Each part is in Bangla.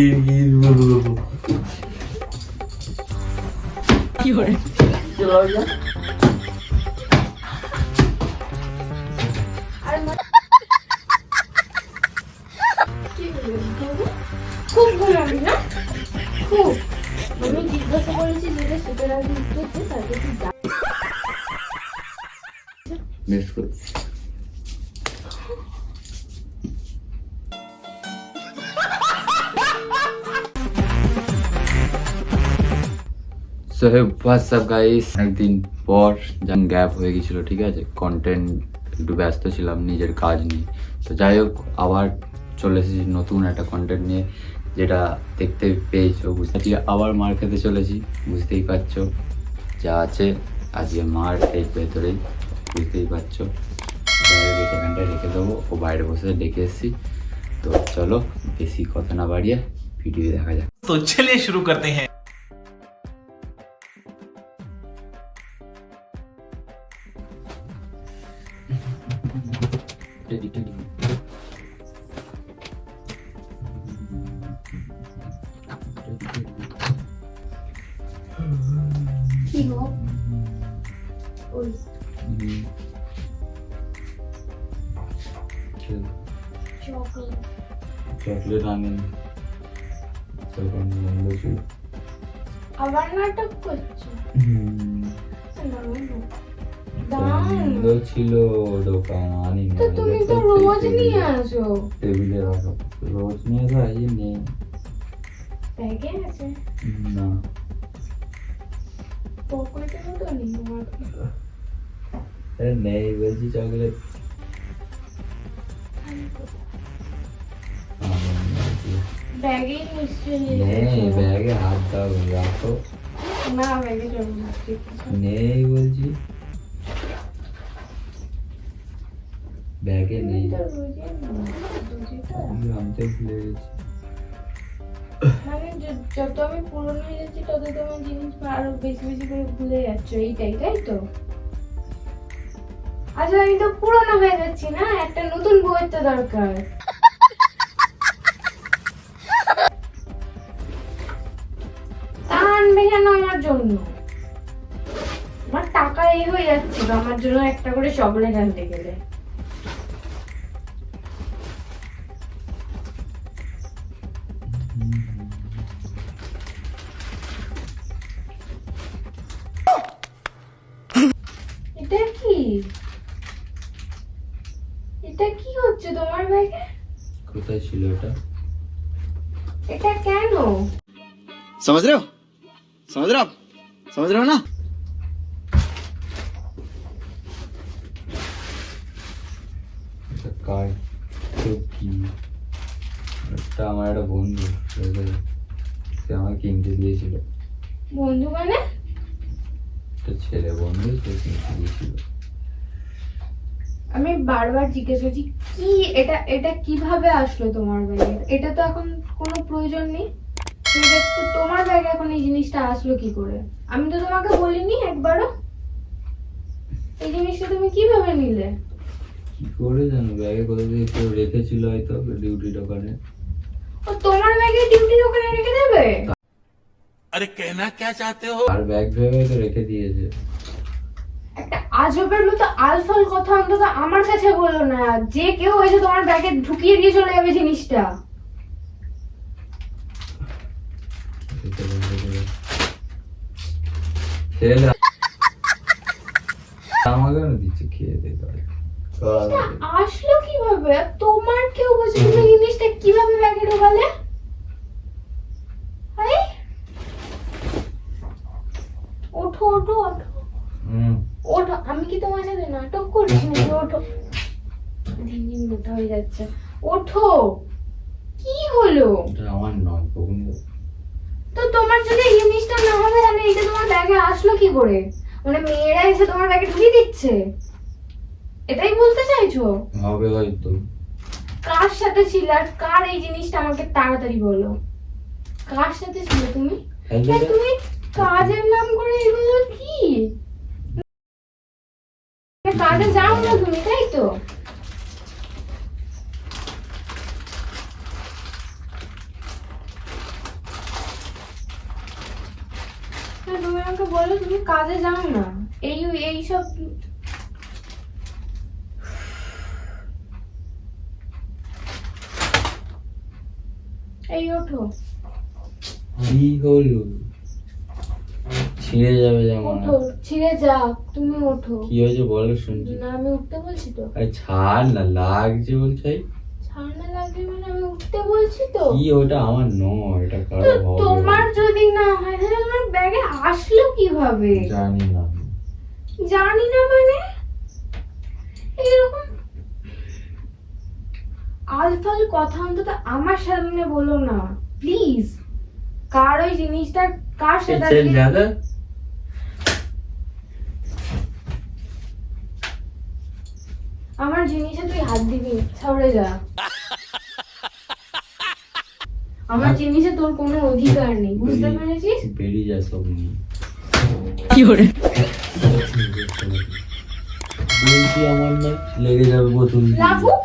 কি করে খুব ঘুমাবি না? খুব আমি জিজ্ঞাসা করেছি যেটা সেটা রাখি তাকে তুই যা মিস করি। সো হে হোয়াটসঅ্যাপ গাইস, একদিন পর যেমন গ্যাপ হয়ে গেছিল, ঠিক আছে, কন্টেন্ট একটু ব্যস্ত ছিলাম নিজের কাজ নিয়ে। তো যাই হোক, আবার চলে এসেছি নতুন একটা কন্টেন্ট নিয়ে, যেটা দেখতে পেয়েছো, বুঝতে পারছি। আবার মার খেতে চলেছি, বুঝতেই পারছো যা আছে আজকে মার এই ভেতরেই, বুঝতেই পারছো। এখানটায় রেখে দেবো, ও বাইরে বসে ডেকে এসেছি। তো চলো বেশি কথা না বাড়িয়ে ভিডিও দেখা যাক। तो चलिए शुरू करते हैं। কি গো ওই চকলেট চকলেট আনেন, আবার নাটক করছো? বন্ধ ছিল দোকান, আনি তো তুমি তো রোজ নিয়ে আসো। টেবিলে রাখো, রোজ নিয়ে যাই নেই ব্যাগে আছে না, পকেটেও তো নেই তোমার। আরে নেই বলছি চকলেট। ব্যাগে নিশ্চয়ই নেই, ব্যাগে হাত দাও, রাখো। না ব্যাগে যাবো না, ঠিক আছে। নেই বলছি, ব্যাগে নেই, তো রোজই নাও, রোজই তো। আমি আনতে ভুলে গেছি। মানে যত আমি পুরনো হয়ে যাচ্ছি তত তোমার জিনিস আরো বেশি বেশি করে ভুলে যাচ্ছ, এইটাই তাই তো? আসলে আমি তো পুরনো হয়ে যাচ্ছি না, একটা নতুন বই তো দরকার। তা আনবে কেন আমার জন্য? আমার টাকা এই হয়ে যাচ্ছিল আমার জন্য একটা করে চকলেট আনতে গেলে। এটা কি? এটা কি হচ্ছে তোমার ব্যাগে? কোথায় ছিল এটা? এটা কেন? समझ रहे हो? समझ रहे हो आप? समझ रहे हो ना? এটা কার? তো কি, এটা আমার একটা বন্ধু, সে আমাকে কিনতে দিয়েছিল। বন্ধু মানে? একটা ছেলে বন্ধু, সে কিনতে দিয়েছিল। আমি বারবার জিজ্ঞেস করছি কি এটা, এটা কিভাবে আসলো তোমার ব্যাগে? এটা তো এখন কোনো প্রয়োজন নেই। কিন্তু তো তোমার ব্যাগে এখন এই জিনিসটা আসলো কি করে? আমি তো তোমাকে বলিনি একবারও। এই জিনিসটা তুমি কিভাবে নিলে? কি করে জানো, ব্যাগে কোথা থেকে কেউ রেখেছিল হয়তো ডিউটি দোকানে। ও তোমার ব্যাগে ডিউটির ওখানে রেখে দেবে? अरे कहना क्या चाहते हो? আর ব্যাগ ভেবে তো রেখে দিয়েছে। একটা আজবের মতো আলফাল কথা অন্তত আমার কাছে বলো না, যে কেউ এসে তোমার ব্যাগে ঢুকিয়ে দিয়ে চলে যাবে জিনিসটা। রেখে বন্ধ করে। খেলে আমাকে কেন দিচ্ছে, খেয়ে দে করে। এটা আসলো কিভাবে? তোমার কেউ বলছে তুমি জিনিসটা কিভাবে ব্যাগে ঢোকালে? আরে ওঠো ওঠো ওঠো ওঠো, আমি কি তোমার সাথে নাটক করছি নাকি? ওঠো, দিন দিন মোটা হয়ে যাচ্ছে। ওঠো, কি হলো? এটা আমার নয়, কখনো তো তোমার যদি এই জিনিসটা না হবে তাহলে এটা তোমার ব্যাগে আসলো কি করে? মানে মেয়েরা এসে তোমার ব্যাগে ঢুকিয়ে দিচ্ছে, এটাই বলতে চাইছো? হবে হয়তো। কার সাথে ছিল আর কার এই জিনিসটা আমাকে তাড়াতাড়ি বলো। কার সাথে ছিল তুমি? তুমি কাজের নাম করে এগুলো কি? কাজে যাও না তুমি, তাই তো? না, তুমি আমাকে বলো তুমি কাজে যাও না, এই সব এই ওঠো কি হলো? ছিঁড়ে যাবে জামা। ওঠো, ছিঁড়ে যাক, তুমি ওঠো। কি হয়েছে বলো শুনছি। না আমি উঠতে বলছি তো। আরে ছাড় না, লাগছে বলছে। ছাড় না লাগবে মানে আমি উঠতে বলছি তো। কি ওটা আমার নয়, এটা তো কারো হবে। তোমার যদি না হয় তাহলে তোমার ব্যাগে আসলো কিভাবে? জানি না। জানি না মানে এরকম আলফাল কথা অন্তত আমার সামনে বলো না প্লিজ। কার ওই জিনিসটা কার সাথে চল দাদা। আমার জিনিসে তুই হাত দিবি না, সরে যা। আমার জিনিসে তোর কোনো অধিকার নেই, বুঝতে পেরেছিস? বেরিয়ে যা সব নিয়ে। 有人， বলছি আমার না লেগে যাবে বোতল দিয়ে। লাগুক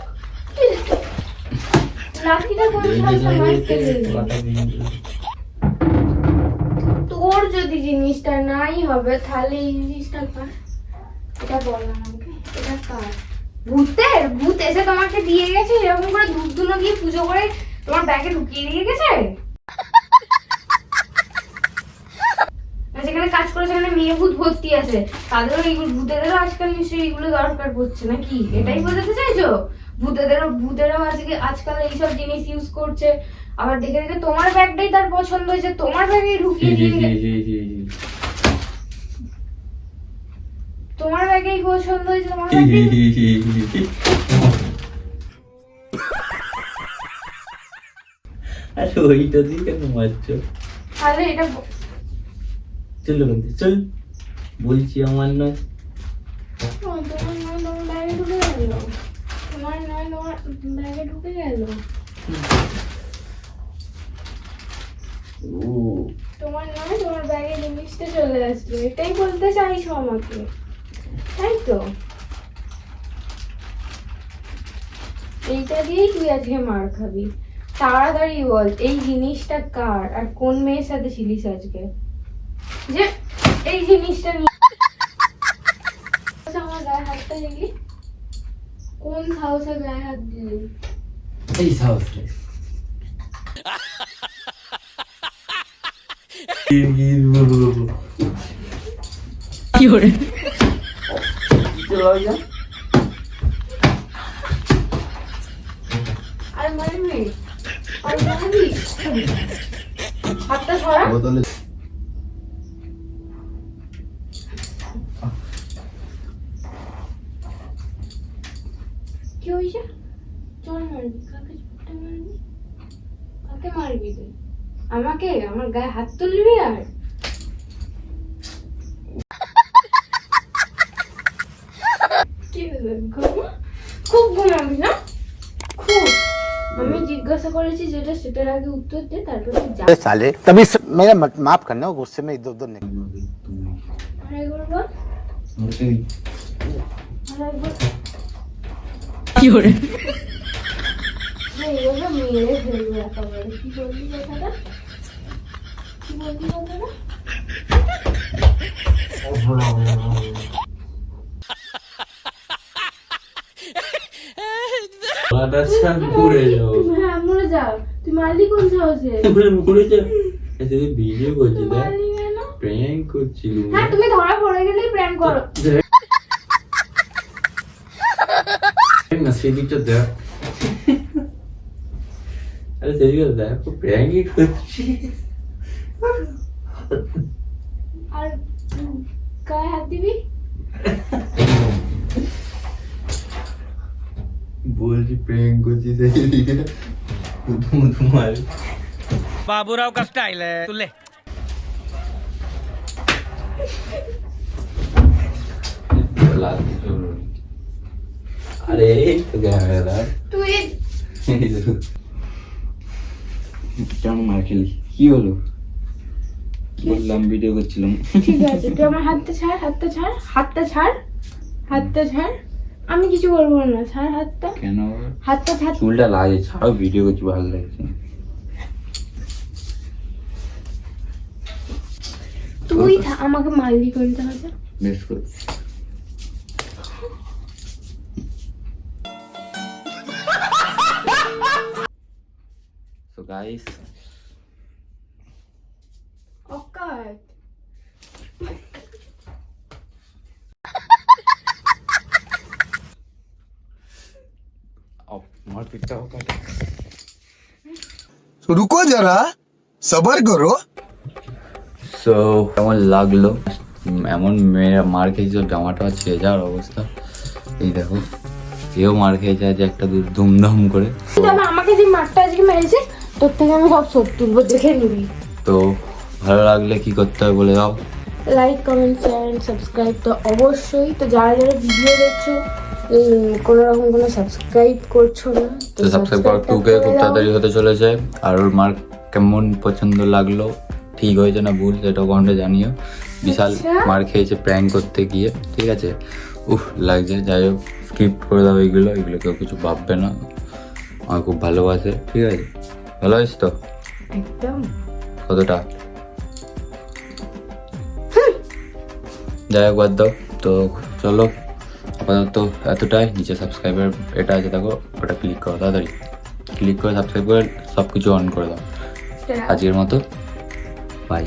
লাঠিটা কোন লেগে সাথে যাবে মারতে তো, গেলি? কাটা ভেঙে যাবে। তোর যদি জিনিসটা নাই হবে তাহলে এই জিনিসটা কার? এটা বল না আমাকে, এটা কার? ভূতের? ভূত এসে তোমাকে দিয়ে গেছে এরকম করে ধূপ ধুনো দিয়ে পুজো করে তোমার ব্যাগে ঢুকিয়ে দিয়ে গেছে? না, যেখানে কাজ করে সেখানে মেয়ে ভূত ভর্তি আছে, তাদেরও এইগুলো ভূতেদেরও আজকাল নিশ্চয়ই এইগুলো দরকার পড়ছে নাকি? এটাই বোঝাতে চাইছো? ভূতেরাও আজকাল এইসব জিনিস ইউজ করছে, আবার দেখে দেখে তোমার ব্যাগটাই তার পছন্দ হয়েছে, তোমার ব্যাগে ঢুকিয়ে দিয়ে গেছে। তোমার ব্যাগেই পছন্দ হয়েছে, তোমার ব্যাগে আরে ওইটা দিয়ে কেন মারছো? তাহলে এটা চল বন্ধু চল, বলছি আমার নয়। তোমার নয়, তোমার ব্যাগে ঢুকে গেল। তোমার নয়, তোমার ব্যাগে ঢুকে গেল। ও তোমার নয়, তোমার ব্যাগে জিনিসটা চলে আসলো, এটাই বলতে চাইছো আমাকে, তাই তো? এইটা দিয়েই তুই আজকে মার খাবি। তাড়াতাড়ি বল এই জিনিসটা কার আর কোন মেয়ের সাথে ছিলিস আজকে যে এই জিনিসটা নিয়ে আমার গায়ে হাতটা দিলি? কোন সাহসে গায়ে হাত দিলি? এই সাহসে। 有人， আর মারবি? আর মারবি? হাতটা ছড়া। বোতলে কি হয়েছে? চল মারবি, কাকে চোখটা মারবি? কাকে মারবি তুই? আমাকে? আমার গায়ে হাত তুলবি আর? কি হলো? ঘুমা? খুব ঘুমাবি না? খুব। আমি জিজ্ঞাসা করেছি যেটা সেটার আগে উত্তর দে, তারপর তুই যা। साले तभी मेरा माफ करना गुस्से में इधर उधर नहीं আরেকবার বল, আরেকবার। 有人， এইভাবে মেরে ফেলবো একেবারে। কি বললি কথাটা? কি বললি কথাটা? ঘুরে যাও। হ্যাঁ মরে যাও। তুই মারলি কোন সাহসে? ঘুরে যাও। তুই ভিডিও করছিস না? মারলি কেন? প্র্যাঙ্ক করছিল। হ্যাঁ তুমি ধরা পড়ে গেলেই প্র্যাঙ্ক করো। না সেদিকটা দেখ। আরে সেদিকটা দেখ, প্র্যাঙ্কই করছি। আর গায়ে হাত দিবি? বলছি প্র্যাঙ্ক করছি সেদিকে তোমার बाबूराव का स्टाइल है तू ले আরে এই তো ক্যামেরা তুই কেমন মার খেলি? কি হলো? বললাম ভিডিও করছিলাম। ঠিক আছে, তুই আমার হাতটা ছাড়, হাতটা ছাড়, হাতটা ছাড়, হাতটা ছাড়। আমি কিছু করবো না, ছাড় হাতটা। কেন? হাতটা ছাড়। চুলটা লাগে, ছাড়াও ভিডিও করছি, ভালো লাগছে। তুই আমাকে মারলি কোন তাহলে? বেশ করে So guys, অকাট আমার পিঠটা কাটে। रुको जरा सबर करो সো কেমন লাগলো? এমন মেয়েরা মার খেয়েছিল, জামাটা ছেড়ে যাওয়ার অবস্থা। এই দেখো, এও মার খেয়েছে আজ একটা ধুমধাম করে। তবে আমাকে যে মারটা আজকে মেরেছে তোর থেকে আমি সব শোধ তুলবো, দেখে নিবি। তো ভালো লাগলে কি করতে হবে বলে দাও। Like comment share and subscribe তো অবশ্যই। তো যারা যারা ভিডিও দেখছো কোনো রকম কোনো সাবস্ক্রাইব করছো না, তো সাবস্ক্রাইব করা 2K খুব তাড়াতাড়ি হতে চলেছে। আর ওর মার কেমন পছন্দ লাগলো, ঠিক হয়েছে না ভুল, সেটাও কমেন্টে জানিও। বিশাল মার খেয়েছে প্র্যাঙ্ক করতে গিয়ে, ঠিক আছে? লাগছে। যাই হোক, স্কিপ করে দাও এগুলো, এগুলো কেউ কিছু ভাববে না। আমার খুব ভালোবাসে, ঠিক আছে? ভালো আছিস তো? একদম। কতটা? যাই হোক, বাদ দাও। তো চলো, আপাতত এতটাই। নিচে সাবস্ক্রাইবার এটা আছে, দেখো, ওটা ক্লিক করো, তাড়াতাড়ি ক্লিক করে সাবস্ক্রাইব করে সব কিছু অন করে দাও। আজকের মতো বাই।